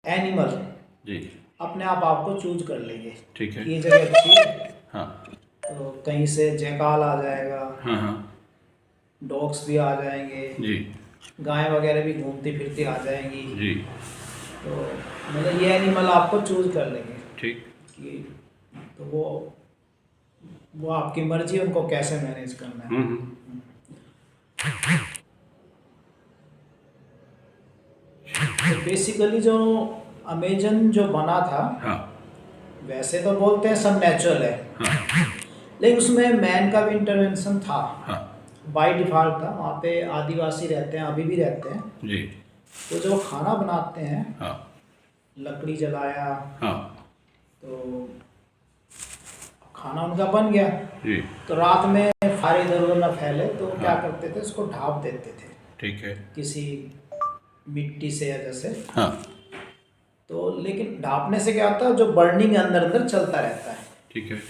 Animal जी। अपने आप आपको चूज कर लेंगे। ठीक है। ये जगह अच्छी है, हाँ तो कहीं से जयकाल आ जाएगा, हाँ हाँ। डॉग्स भी आ जाएंगे, जी गाय वगैरह भी घूमती फिरती आ जाएंगी। जी। तो मतलब ये एनिमल आपको चूज कर लेंगे ठीक। कि तो वो आपकी मर्जी है उनको कैसे मैनेज करना है। हम्म। तो बेसिकली जो अमेजन जो बना था, हाँ वैसे तो बोलते हैं सब नेचुरल है, हाँ लेकिन उसमें मैन का भी इंटरवेंशन था। हाँ। बाय डिफॉल्ट था, वहाँ पे आदिवासी रहते हैं, अभी भी रहते हैं। जी। तो जो खाना बनाते हैं, हाँ लकड़ी जलाया, हाँ। तो खाना उनका बन गया। जी। तो रात में फायर इधर उधर न फैले, तो क्या हाँ। करते थे, उसको ढाँप देते थे ठीक है। किसी मिट्टी से या जैसे। हाँ। तो लेकिन ढाँपने से क्या होता है, जो बर्निंग अंदर अंदर चलता रहता है, ठीक है।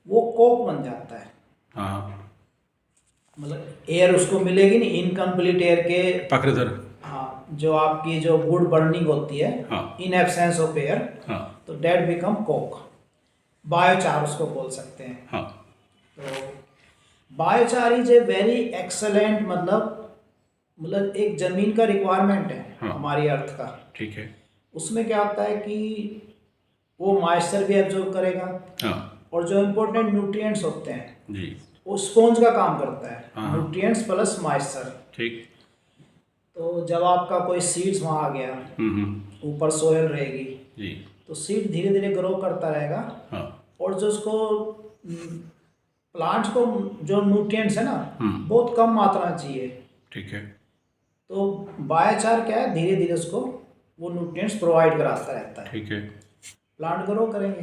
वो कोक बन जाता है। हाँ। मतलब एयर उसको मिलेगी नहीं, इनकम्प्लीट एयर के। पकड़धर। हाँ, जो आपकी जो वुड बर्निंग होती है, हाँ इन एब्सेंस ऑफ एयर, हाँ तो डेट बिकम कोक। बायोचार उसको बोल सकते हैं। हाँ। तो biochar is a very excellent, मतलब एक जमीन का रिक्वायरमेंट है हाँ। हमारी अर्थ का। ठीक है। उसमें क्या होता है कि वो मॉइस्चर भी एब्जॉर्ब करेगा, हाँ। और जो इम्पोर्टेंट न्यूट्रिएंट्स होते हैं जी। वो स्पॉन्ज का काम करता है, हाँ। Nutrients plus moisture. ठीक। तो जब आपका कोई सीड्स वहाँ आ गया, ऊपर सोयल रहेगी, जी। तो सीड धीरे धीरे ग्रो करता रहेगा। हाँ। और जो उसको प्लांट्स को जो न्यूट्रिएंट्स है ना, बहुत कम मात्रा में चाहिए। ठीक है। तो बायोचार क्या है, धीरे धीरे उसको वो न्यूट्रिएंट्स प्रोवाइड कराता रहता है, ठीक है। प्लांट ग्रो करेंगे।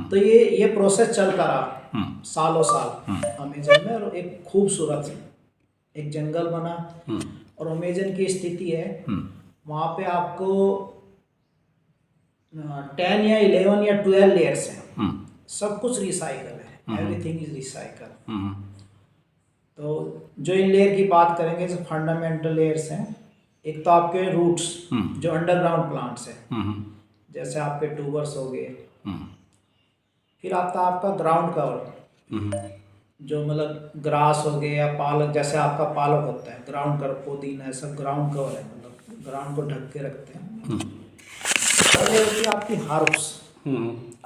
तो ये प्रोसेस चलता रहा सालों साल अमेजन में, और एक खूबसूरत एक जंगल बना। और अमेजन की स्थिति है, वहाँ पे आपको 10 या 11 या 12 लेयर्स हैं, सब कुछ रिसाइकल है, एवरीथिंग इज रिसाइकल। तो जो इन लेयर की बात करेंगे, जो फंडामेंटल लेयर्स हैं, एक तो आपके रूट्स, जो अंडरग्राउंड प्लांट्स हैं, जैसे आपके ट्यूबर्स हो गए। फिर आता है आपका ग्राउंड कवर, जो मतलब ग्रास हो गए या पालक, जैसे आपका पालक होता है, ग्राउंड कवर, पुदीना, सब ग्राउंड कवर है, मतलब ग्राउंड को ढक के रखते हैं। और ये होती है आपकी हर्ब्स।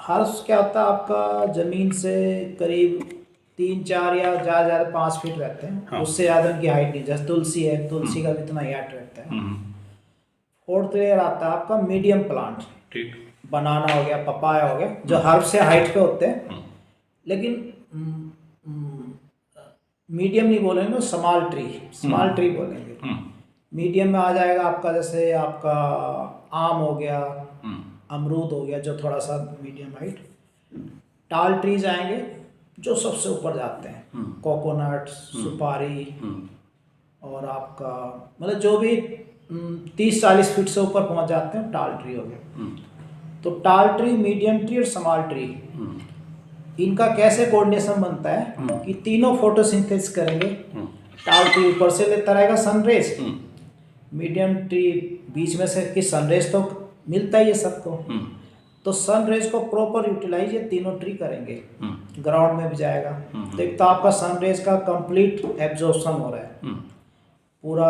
हर्ब्स क्या होता है, आपका ज़मीन से करीब 3-4 या ज़्यादा 5 फीट रहते हैं। हाँ। उससे ज़्यादा उनकी हाइट नहीं, जैसे तुलसी है, तुलसी का भी इतना हाइट रहता है। फोर्थ लेयर आता है आपका मीडियम प्लांट, ठीक। बनाना हो गया, पपाया हो गया, जो हर्ब से हाइट पे होते हैं। लेकिन मीडियम नहीं बोलेंगे, स्मॉल ट्री बोलेंगे। मीडियम में आ जाएगा आपका, जैसे आपका आम हो गया, अमरूद हो गया, जो थोड़ा सा मीडियम हाइट। टाल ट्रीज आएंगे जो सबसे ऊपर जाते हैं, कोकोनट, सुपारी, और आपका मतलब जो भी 30-40 फीट से ऊपर पहुंच जाते हैं, टाल ट्री हो गया। तो टाल ट्री, मीडियम ट्री और स्मॉल ट्री, इनका कैसे कोऑर्डिनेशन बनता है कि तीनों फोटोसिंथेसिस करेंगे। टाल ट्री ऊपर से लेता रहेगा सनरेज, मीडियम ट्री बीच में से, कि सनरेज तो मिलता ही है सबको, तो सनरेज को प्रॉपर यूटिलाइज ये तीनों ट्री करेंगे, ग्राउंड में भी जाएगा। तो एक तो आपका सनरेज का कंप्लीट एब्जॉर्प्शन हो रहा है, पूरा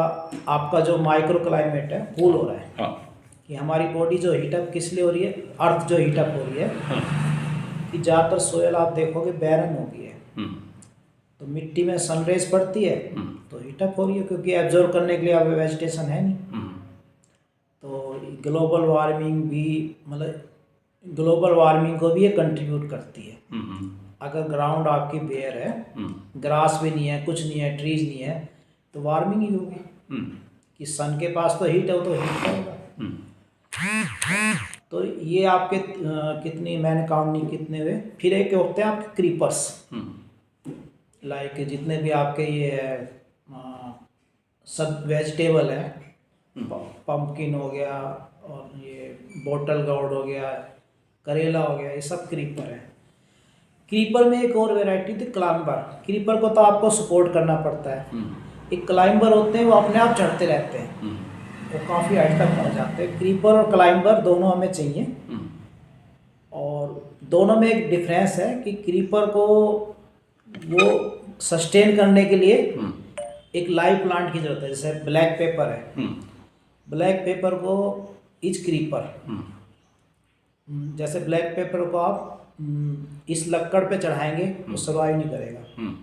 आपका जो माइक्रो क्लाइमेट है कूल हो रहा है। हाँ। कि हमारी बॉडी जो हीटअप किस लिए हो रही है, अर्थ जो हीटअप हो रही है, कि ज़्यादातर सोयल आप देखोगे बैरन हो गई है। तो मिट्टी में सनरेज पड़ती है तो हीटअप हो रही है, क्योंकि एब्जॉर्ब करने के लिए अब वेजिटेशन है नहीं। तो ग्लोबल वार्मिंग भी, मतलब ग्लोबल वार्मिंग को भी ये कंट्रीब्यूट करती है। अगर ग्राउंड आपकी बेयर है, ग्रास भी नहीं है, कुछ नहीं है, ट्रीज नहीं है, तो वार्मिंग ही होगी। कि सन के पास तो हीट है, तो हीट होगा। तो ये आपके कितनी, मैंने काउंट नहीं कितने हुए। फिर एक होते हैं आपके क्रीपर्स, लाइक जितने भी आपके ये है सब वेजिटेबल है, पंपकिन हो गया, और ये बोटल गार्ड हो गया, करेला हो गया, ये सब क्रीपर है। क्रीपर में एक और वैरायटी थी, क्लाइंबर। क्रीपर को तो आपको सपोर्ट करना पड़ता है। एक क्लाइंबर होते हैं, वो अपने आप चढ़ते रहते हैं। वो काफ़ी हाइट तक पहुंच जाते हैं। क्रीपर और क्लाइंबर दोनों हमें चाहिए, और दोनों में एक डिफरेंस है कि क्रीपर को वो सस्टेन करने के लिए एक लाइव प्लांट की जरूरत है। जैसे ब्लैक पेपर है, ब्लैक पेपर को इज क्रीपर, जैसे ब्लैक पेपर को आप इस लक्कड़ पे चढ़ाएंगे तो सर्वाइव नहीं करेगा।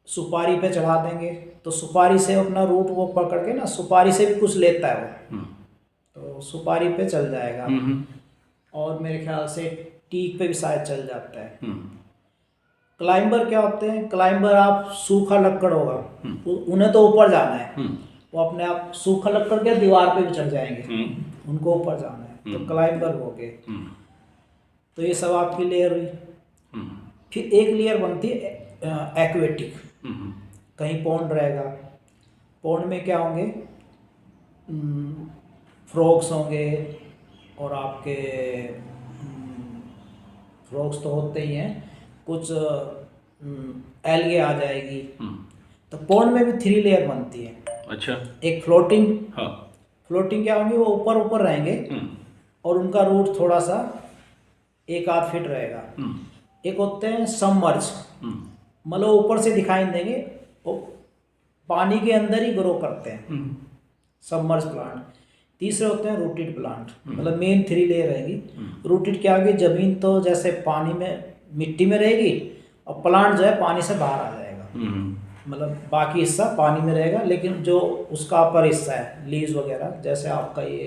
सुपारी पे चढ़ा देंगे तो सुपारी से अपना रूट वो पकड़ के ना, सुपारी से भी कुछ लेता है वो, तो सुपारी पे चल जाएगा। और मेरे ख्याल से टीक पे भी शायद चल जाता है। क्लाइंबर क्या होते हैं? क्लाइंबर आप सूखा लक्कड़ होगा, उन्हें तो ऊपर जाना है, वो अपने आप सूखा लक्कड़ के दीवार पे भी चढ़ जाएंगे, उनको ऊपर जाना है, तो क्लाइंबर हो गए। तो ये सब आपकी लेयर हुई। फिर एक लेयर बनती है एक्वेटिक, कहीं पॉन्ड रहेगा, पॉन्ड में क्या होंगे? फ्रॉग्स होंगे, और आपके फ्रॉग्स तो होते ही हैं, कुछ एल्गे आ जाएगी। तो पॉन्ड में भी 3 लेयर बनती है। अच्छा। एक फ्लोटिंग, हाँ, फ्लोटिंग क्या होंगी? वो ऊपर ऊपर रहेंगे और उनका रूट थोड़ा सा 1-8 फीट रहेगा। एक होते हैं सबमर्ज, मतलब ऊपर से दिखाई देंगे, वो पानी के अंदर ही ग्रो करते हैं, सबमर्ज प्लांट। तीसरे होते हैं रूटेड प्लांट, मतलब मेन 3 लेयर रहेगी। रूटेड क्या होगी? जमीन तो जैसे पानी में, मिट्टी में रहेगी, और प्लांट जो है पानी से बाहर आ जाएगा, मतलब बाकी हिस्सा पानी में रहेगा, लेकिन जो उसका अपर हिस्सा है, लीव्स वगैरह, जैसे आपका ये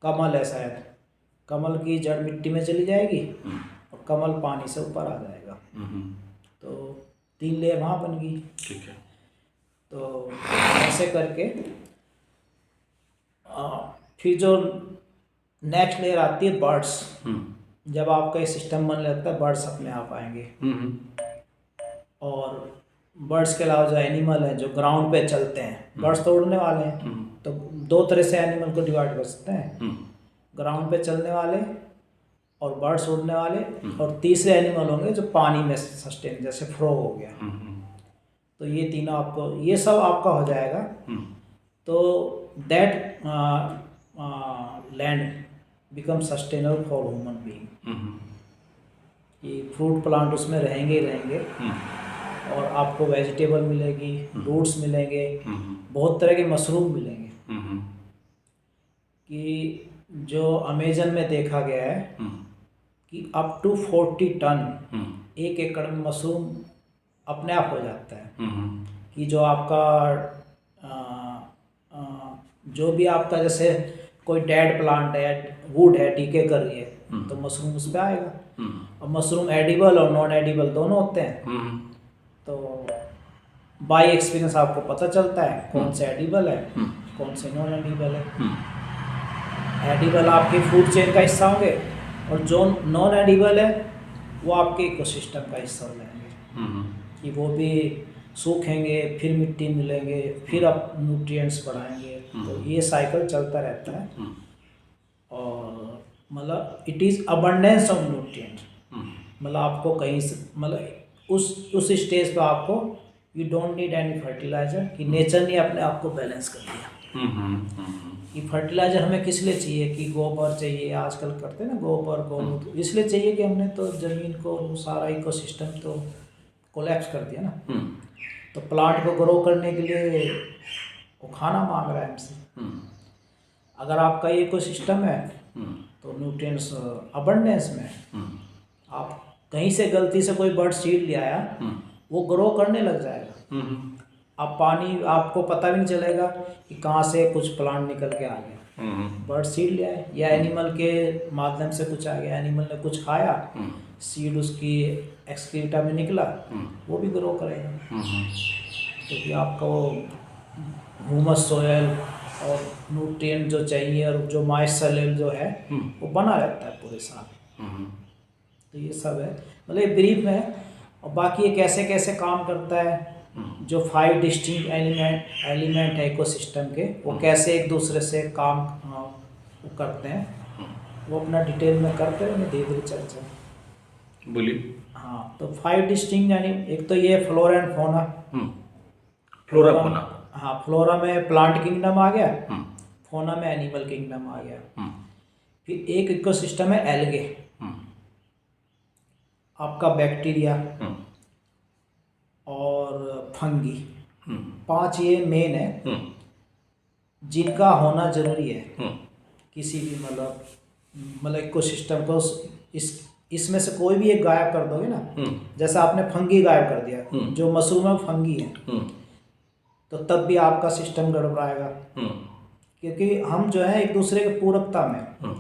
कमल है शायद, कमल की जड़ मिट्टी में चली जाएगी और कमल पानी से ऊपर आ जाएगा। तो 3 लेयर वहाँ बन गई। ठीक है। तो ऐसे करके फिर जो नेक्स्ट लेयर आती है बर्ड्स। जब आपका ये सिस्टम बनने लगता है, बर्ड्स अपने आप आएंगे। और बर्ड्स के अलावा जो एनिमल हैं जो ग्राउंड पे चलते हैं, बर्ड्स तो उड़ने वाले हैं, तो 2 तरह से एनिमल को डिवाइड कर सकते हैं, ग्राउंड पे चलने वाले और बर्ड्स उड़ने वाले, और तीसरे एनिमल होंगे जो पानी में सस्टेन, जैसे फ्रॉग हो गया। तो ये तीनों आपको, ये सब आपका हो जाएगा। तो that land become sustainable for human being. ये फ्रूट प्लांट उसमें रहेंगे ही रहेंगे, और आपको वेजिटेबल मिलेगी, फ्रूट्स मिलेंगे, बहुत तरह के मशरूम मिलेंगे। कि जो अमेजन में देखा गया है कि अप टू 40 टन 1 एकड़ में मशरूम अपने आप हो जाता है। कि जो आपका जो भी आपका, जैसे कोई डेड प्लांट है, वुड है, डीके कर रही है, तो मशरूम उस पर आएगा। और मशरूम एडिबल और नॉन एडिबल दोनों होते हैं। तो बाय एक्सपीरियंस आपको पता चलता है कौन से एडिबल है, कौन से नॉन एडिबल है। एडिबल आपके फूड चेन का हिस्सा होंगे, और जो नॉन एडिबल है वो आपके इकोसिस्टम का हिस्सा हो जाएंगे। कि वो भी सूखेंगे, फिर मिट्टी मिलेंगे, फिर आप न्यूट्रिएंट्स बढ़ाएंगे। तो ये साइकिल चलता रहता है। और मतलब it is abundance of nutrient, मतलब आपको कहीं से, मतलब उस स्टेज पे आपको you don't need any fertiliser, कि नेचर ने अपने आप को बैलेंस कर दिया। कि फर्टिलाइजर हमें किस लिए चाहिए? कि गोबर चाहिए, आजकल करते हैं ना गोबर, गौमूत्र, इसलिए चाहिए कि हमने तो ज़मीन को, सारा इकोसिस्टम तो कोलैप्स कर दिया ना। तो प्लांट को ग्रो करने के लिए वो खाना मांग रहा है हमसे। अगर आपका ये इकोसिस्टम है तो न्यूट्रिएंट्स अबंडेंस में, आप कहीं से गलती से कोई बर्ड सीड ले आया, वो ग्रो करने लग जाएगा। अब पानी आपको पता भी नहीं चलेगा कि कहाँ से कुछ प्लांट निकल के आ गया। बर्ड सीड ले आए, या एनिमल के माध्यम से कुछ आ गया, एनिमल ने कुछ खाया, सीड उसकी एक्सक्रीटा में निकला, वो भी ग्रो करेगा। क्योंकि आपका वो ह्यूमस सोयल और न्यूट्रिएंट जो चाहिए, और जो मॉइस्ट सोइल जो है वो बना रहता है पूरे साल। तो ये सब है, मतलब ये ब्रीफ में है। और बाकी ये कैसे कैसे काम करता है, जो 5 डिस्टिंक्ट एलिमेंट है इकोसिस्टम के, वो कैसे एक दूसरे से काम वो करते हैं, वो अपना डिटेल में करते रहेंगे, धीरे धीरे चर्चा। बोलिए। हाँ, तो 5 डिस्टिंक्ट, यानी एक तो ये flora and fauna. Flora fauna, हाँ, फ्लोरा में प्लांट किंगडम आ गया, फौना में एनिमल किंगडम आ गया। फिर एक इकोसिस्टम है एल्गे, आपका बैक्टीरिया और फंगी, 5 ये मेन है जिनका होना जरूरी है किसी भी मतलब इकोसिस्टम को। इसमें से कोई भी एक गायब कर दोगे ना, जैसे आपने फंगी गायब कर दिया, जो मशरूम में फंगी है, तो तब भी आपका सिस्टम गड़बड़ाएगा, क्योंकि हम जो है एक दूसरे के पूरकता में।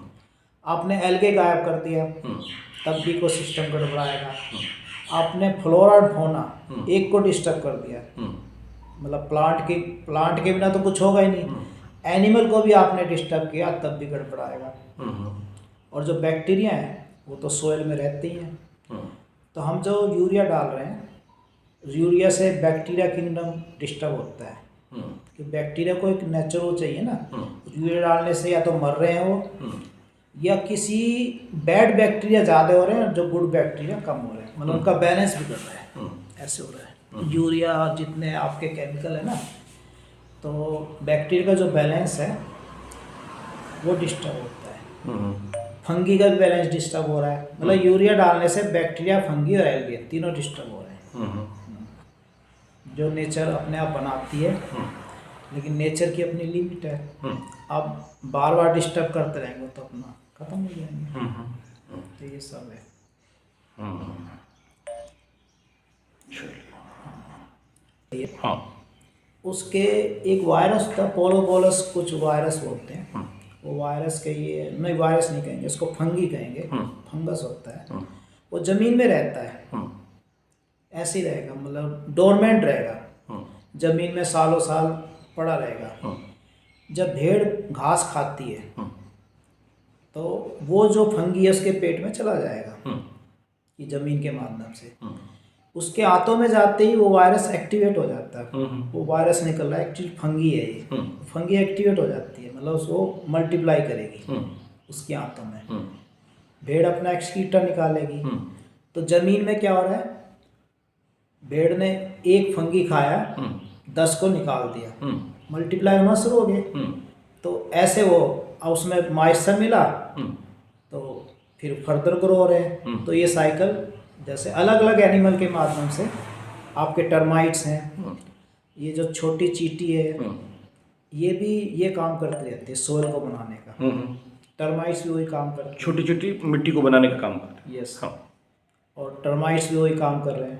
आपने एल्गे गायब कर दिया, तब भी को सिस्टम गड़बड़ाएगा। आपने फ्लोरा और फौना एक को डिस्टर्ब कर दिया, मतलब प्लांट के बिना तो कुछ होगा ही नहीं। एनिमल को भी आपने डिस्टर्ब किया, तब भी गड़बड़ाएगा। और जो बैक्टीरिया हैं वो तो सोयल में रहते ही हैं। तो हम जो यूरिया डाल रहे हैं, यूरिया से बैक्टीरिया किंगडम डिस्टर्ब होता है, कि बैक्टीरिया को एक नेचुरल चाहिए ना। यूरिया डालने से या तो मर रहे हैं वो, या किसी बैड बैक्टीरिया ज़्यादा हो रहे हैं, जो गुड बैक्टीरिया कम हो रहे हैं, मतलब उनका बैलेंस बिगड़ रहा है, ऐसे हो रहा है। यूरिया जितने आपके केमिकल है ना, तो बैक्टीरिया का जो बैलेंस है वो डिस्टर्ब होता है। फंगी का भी बैलेंस डिस्टर्ब हो रहा है, मतलब यूरिया डालने से बैक्टीरिया, फंगी और एल्गे तीनों डिस्टर्ब हो रहे हैं, जो नेचर अपने आप बनाती है। लेकिन नेचर की अपनी लिमिट है। अब बार बार डिस्टर्ब करते रहेंगे तो अपना खत्म हो जाएंगे। तो ये सब है। हाँ, उसके एक वायरस था, पोलोबोलस कुछ वायरस बोलते हैं। वो वायरस के ये नहीं, वायरस नहीं कहेंगे इसको, फंगी कहेंगे। फंगस होता है, वो जमीन में रहता है, ऐसे ही रहेगा, मतलब डोरमेंट रहेगा, जमीन में सालों साल पड़ा रहेगा। जब भेड़ घास खाती है तो वो जो फंगी है उसके पेट में चला जाएगा, ये जमीन के माध्यम से। उसके हाथों में जाते ही वो वायरस एक्टिवेट हो जाता है। वो वायरस निकल रहा है, एक्चुअली फंगी है ये। फंगी एक्टिवेट हो जाती है, मतलब उसको मल्टीप्लाई करेगी उसके हाथों में। भेड़ अपना एक्सक्रीटर निकालेगी। तो जमीन में क्या हो रहा है, भेड़ ने एक फंगी खाया, 10 को निकाल दिया, मल्टीप्लाई होना शुरू हो गए। तो ऐसे वो उसमें मॉइस्चर मिला, तो फिर फर्दर ग्रो हो रहे हैं। तो ये साइकिल जैसे अलग अलग एनिमल के माध्यम से, आपके टर्माइट्स हैं, ये जो छोटी चींटी है, ये भी ये काम करती रहती है सोयल को बनाने का। टर्माइट्स भी वही काम करते हैं, छोटी छोटी मिट्टी को बनाने का काम करते हैं। यस। हाँ। और टर्माइट्स भी वही काम कर रहे हैं।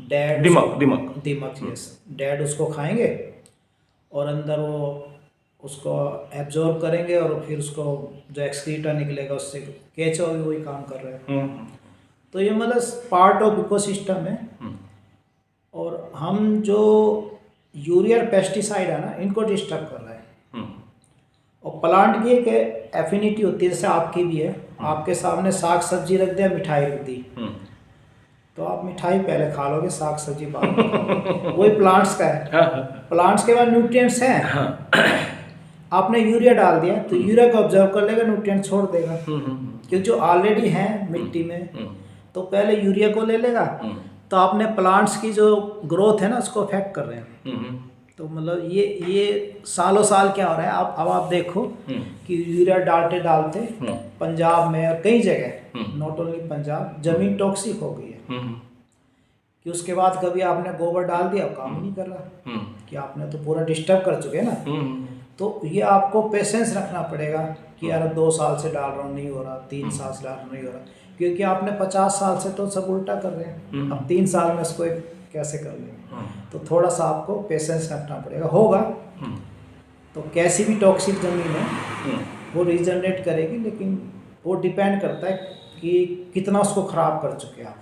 डैड दिमक यस, डैड उसको खाएंगे और अंदर वो उसको एब्जॉर्ब करेंगे, और फिर उसको जो एक्सक्रीटर निकलेगा उससे केचुआ भी वही काम कर रहे हैं। तो ये मतलब पार्ट ऑफ इकोसिस्टम है। और हम जो यूरिया पेस्टिसाइड है ना, इनको डिस्टर्ब कर रहे हैं। और प्लांट की एक एफिनिटी होती है, जैसे आपकी भी है। आपके सामने साग सब्जी रख दिया, मिठाई रख दी, तो आप मिठाई पहले खा लोगे, साग सब्जी बाद में खाओगे। वही प्लांट्स का है। प्लांट्स के बाद न्यूट्रिएंट्स हैं। आपने यूरिया डाल दिया तो यूरिया को ऑब्जर्व कर लेगा, न्यूट्रिएंट छोड़ देगा, क्योंकि जो ऑलरेडी हैं मिट्टी में, तो पहले यूरिया को ले लेगा। तो आपने प्लांट्स की जो ग्रोथ है ना, उसको अफेक्ट कर रहे हैं। तो मतलब ये सालों साल क्या हो रहा है, अब आप देखो कि यूरिया डालते डालते पंजाब में और कई जगह, नॉट ओनली पंजाब, जमीन टॉक्सिक हो गई है। कि उसके बाद कभी आपने गोबर डाल दिया, काम नहीं कर रहा, कि आपने तो पूरा डिस्टर्ब कर चुके हैं ना। तो ये आपको पेशेंस रखना पड़ेगा कि यार 2 साल से डाल रहा हूँ नहीं हो रहा, 3 साल से डाल रहा नहीं हो रहा, क्योंकि आपने 50 साल से तो सब उल्टा कर रहे हैं। अब 3 साल में इसको कैसे कर लेंगे? तो थोड़ा सा आपको पेशेंस रखना पड़ेगा, होगा। तो कैसी भी टॉक्सिक जमीन है वो रीजनरेट करेगी, लेकिन वो डिपेंड करता है कि कितना उसको ख़राब कर चुके हैं आप।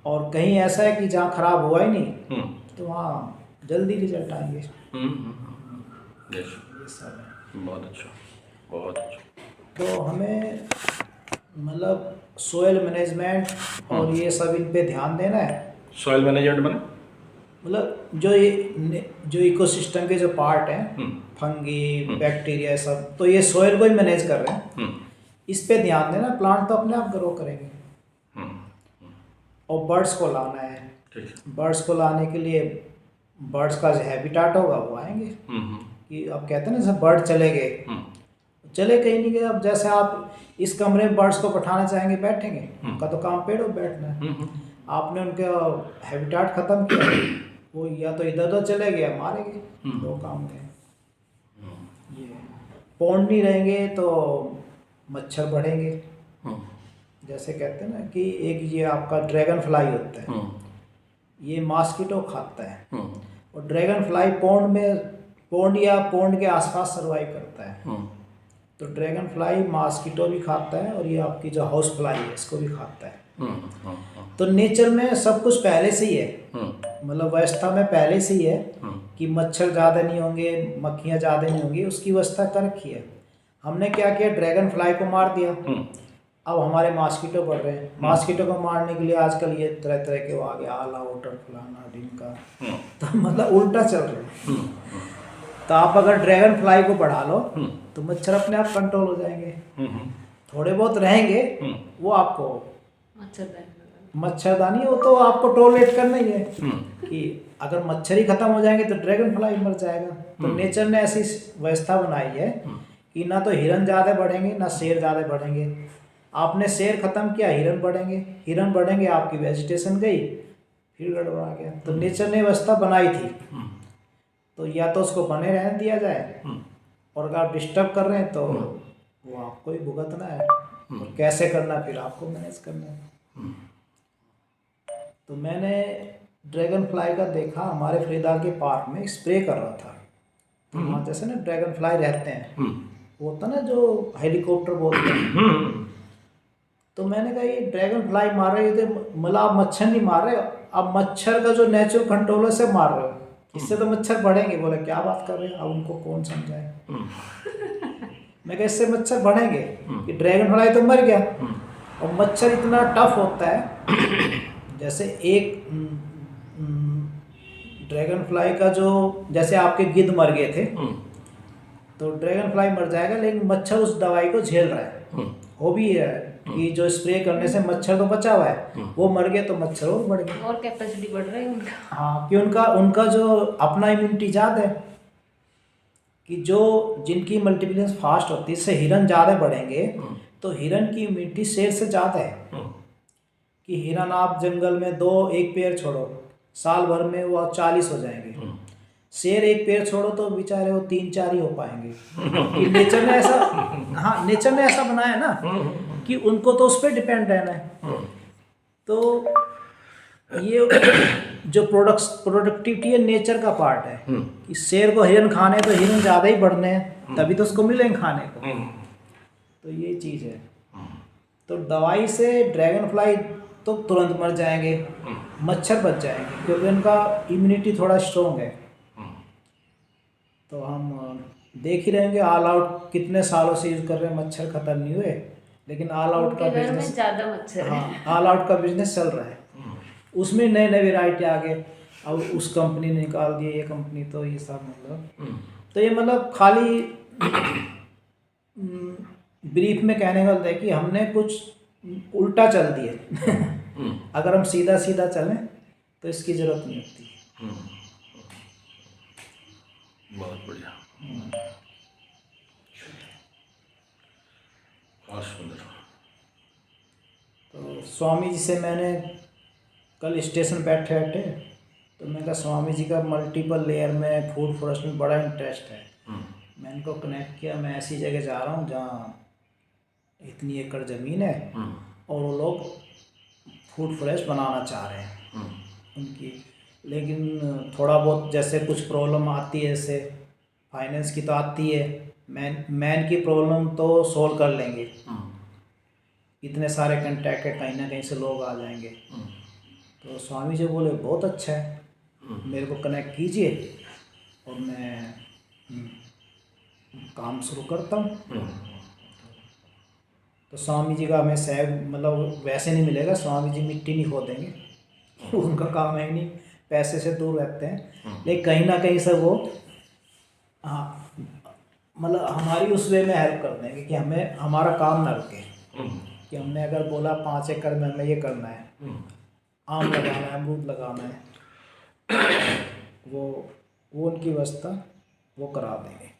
और कहीं ऐसा है कि जहाँ ख़राब हुआ ही नहीं, तो वहाँ जल्दी रिजल्ट आएंगे। ये सब है। बहुत अच्छा, बहुत अच्छा। तो हमें मतलब सोयल मैनेजमेंट और ये सब इन पे ध्यान देना है। सॉइल मैनेजमेंट बने, मतलब जो इकोसिस्टम के जो पार्ट हैं, फंगी, बैक्टीरिया, सब, तो ये सोयल को ही मैनेज कर रहे हैं। इस पे ध्यान देना, प्लांट तो अपने आप ग्रो करेंगे। और बर्ड्स को लाना है। बर्ड्स को लाने के लिए बर्ड्स का जो हैबिटाट होगा वो आएंगे। कि अब कहते हैं ना जैसे बर्ड चले गए, चले कहीं नहीं गए। अब जैसे आप इस कमरे में बर्ड्स को बैठाना चाहेंगे, बैठेंगे, उनका तो काम पेड़ों पे बैठना है। आपने उनका हैबिटाट ख़त्म किया, वो या तो इधर उधर चले गए या मारेंगे, दो काम गए। ये पौंड नहीं रहेंगे तो मच्छर बढ़ेंगे। जैसे कहते हैं ना कि एक ये आपका ड्रैगन फ्लाई होता है, ये मॉस्किटो खाता है, और ड्रैगन फ्लाई पौंड या पौंड के आसपास सर्वाइव करता है। तो ड्रैगन फ्लाई मॉस्किटो भी खाता है, और ये आपकी जो हाउस फ्लाई है इसको भी खाता है। तो नेचर में सब कुछ पहले से ही है, मतलब व्यवस्था में पहले से ही है कि मच्छर ज़्यादा नहीं होंगे, मक्खियाँ ज़्यादा नहीं होंगी, उसकी व्यवस्था कर रखी है। हमने क्या किया, ड्रैगन फ्लाई को मार दिया, अब हमारे मॉस्किटो बढ़ रहे हैं। मॉस्किटो को मारने के लिए आजकल ये तरह तरह के वो आ गया, ऑल आउट और फलाना ढिमका, तो मतलब उल्टा चल रहे हैं। तो आप अगर ड्रैगन फ्लाई को बढ़ा लो तो मच्छर अपने आप कंट्रोल हो जाएंगे। थोड़े बहुत रहेंगे, वो आपको मच्छरदानी हो तो आपको टॉलरेट करना ही है कि अगर मच्छर ही खत्म हो जाएंगे तो ड्रैगन फ्लाई मर जाएगा। तो नेचर ने ऐसी व्यवस्था बनाई है कि ना तो हिरन ज़्यादा बढ़ेंगे ना शेर ज़्यादा बढ़ेंगे। आपने शेर खत्म किया, हिरन बढ़ेंगे, हिरन बढ़ेंगे, आपकी वेजिटेशन गई, फिर गड़बड़ा गया। तो नेचर ने व्यवस्था बनाई थी, तो या तो उसको बने रहने दिया जाए, और अगर आप डिस्टर्ब कर रहे हैं तो वो आपको ही भुगतना है, और कैसे करना फिर आपको मैनेज करना है। तो मैंने ड्रैगन फ्लाई का देखा, हमारे फरीदाबाद के पार्क में स्प्रे कर रहा था। तो वहाँ जैसे ना ड्रैगन फ्लाई रहते हैं, वो होता ना जो हेलीकॉप्टर बोलते हैं। तो मैंने कहा ये ड्रैगन फ्लाई मार रहे थे, मतलब आप मच्छर नहीं मार रहे, आप मच्छर का जो नेचुरल कंट्रोल है से मार रहे हो, इससे तो मच्छर बढ़ेंगे। बोले क्या बात कर रहे हैं, अब उनको कौन समझाए। मैं कहा इससे मच्छर बढ़ेंगे, कि ड्रैगन फ्लाई तो मर गया, और मच्छर इतना टफ होता है। जैसे एक ड्रैगन फ्लाई का जो, जैसे आपके गिद्ध मर गए थे, तो ड्रैगन फ्लाई मर जाएगा, लेकिन मच्छर उस दवाई को झेल रहा है। वो भी है कि जो स्प्रे करने से मच्छर तो बचा हुआ है, वो मर गए तो मच्छर और बढ़ गए, और कैपेसिटी बढ़ रही है उनका। हाँ, कि उनका जो अपना इम्यूनिटी ज़्यादा है, कि जो जिनकी मल्टीप्लिकेशन फास्ट होती है, इससे हिरन ज़्यादा बढ़ेंगे, तो हिरन की इम्यूनिटी शेर से ज़्यादा है। कि हिरन आप जंगल में एक पेड़ छोड़ो, साल भर में वो 40 हो जाएंगे। शेर एक पेड़ छोड़ो तो बेचारे वो 3-4 ही हो पाएंगे। कि नेचर ने ऐसा, हाँ, नेचर ने ऐसा बनाया ना कि उनको तो उस पर डिपेंड रहना है। तो ये जो प्रोडक्टिविटी है नेचर का पार्ट है, कि शेर को हिरन खाने तो हिरन ज़्यादा ही बढ़ने हैं, तभी तो उसको मिलेंगे खाने को। तो ये चीज़ है। तो दवाई से ड्रैगन फ्लाई तो तुरंत मर जाएंगे, मच्छर बच जाएंगे, क्योंकि उनका इम्यूनिटी थोड़ा स्ट्रॉन्ग है। तो हम देख ही रहेंगे, ऑल आउट कितने सालों से यूज़ कर रहे हैं, मच्छर खत्म नहीं हुए, लेकिन ऑल आउट का बिजनेस ज़्यादा मच्छर है। हाँ, ऑल आउट का बिजनेस चल रहा है। उसमें नए नए वेराइटी आ गए, अब उस कंपनी ने निकाल दिए, ये कंपनी, तो ये सब मतलब, तो ये मतलब खाली ब्रीफ में कहने का है कि हमने कुछ उल्टा चल दिए। अगर हम सीधा सीधा चलें तो इसकी ज़रूरत नहीं होती। बहुत बढ़िया, बहुत सुंदर। तो स्वामी जी से मैंने कल स्टेशन बैठे तो मैंने कहा स्वामी जी का मल्टीपल लेयर में फूड फॉरेस्ट में बड़ा इंटरेस्ट है। मैं इनको कनेक्ट किया, मैं ऐसी जगह जा रहा हूँ जहाँ इतनी एकड़ ज़मीन है, और वो लोग फूड फॉरेस्ट बनाना चाह रहे हैं उनकी, लेकिन थोड़ा बहुत जैसे कुछ प्रॉब्लम आती है, जैसे फाइनेंस की तो आती है, मैन की प्रॉब्लम तो सोल्व कर लेंगे, इतने सारे कंटैक्ट है, कहीं ना कहीं से लोग आ जाएंगे। तो स्वामी जी बोले बहुत अच्छा है, मेरे को कनेक्ट कीजिए और मैं काम शुरू करता हूँ। तो स्वामी जी का हमें सहयोग मतलब वैसे नहीं मिलेगा, स्वामी जी मिट्टी नहीं खोदेंगे, उनका काम है नहीं, पैसे से दूर रहते हैं, लेकिन कहीं ना कहीं से वो हाँ मतलब हमारी उस वे में हेल्प कर देंगे कि हमें हमारा काम ना रुके, कि हमने अगर बोला 5 एकड़ में हमें ये करना है, आम लगाना है, अमरूद लगाना है, वो उनकी व्यवस्था वो करा देंगे।